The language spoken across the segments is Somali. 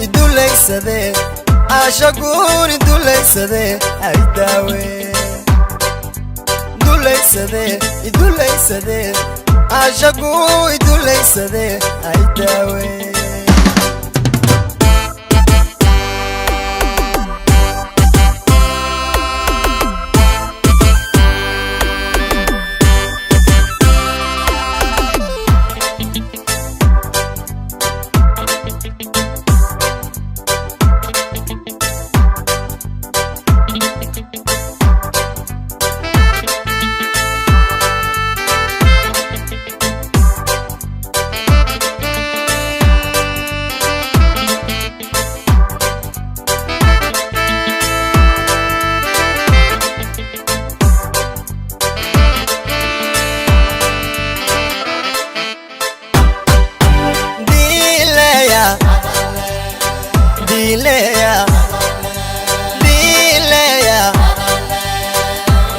idulaysade ashaguni idulaysade ay dawe idulaysade ashaguni idulaysade ay dawe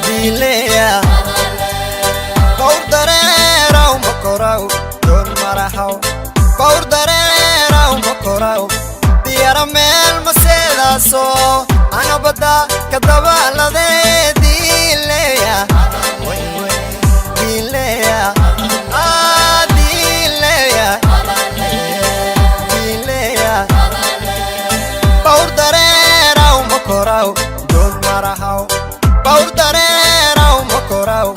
Dilea Bordarera un pocorao Don marahao Bordarera un pocorao Diaramel maceda so Anabada kadabala de Dilea Dilea Ah Dilea Dilea Bordarera un pocorao Don marahao Bordarera un pocorao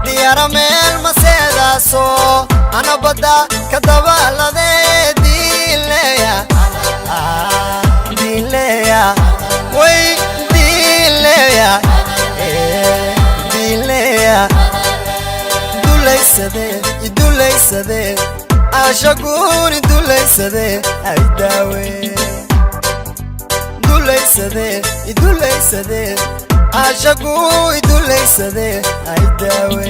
Diaramel maceda so Anabada kadabala de Dilea Ah Dilea Wey Dilea Dilea idulaysade ashaguni idulaysade ay dawe idulaysade ashaguni idulaysade ay dawe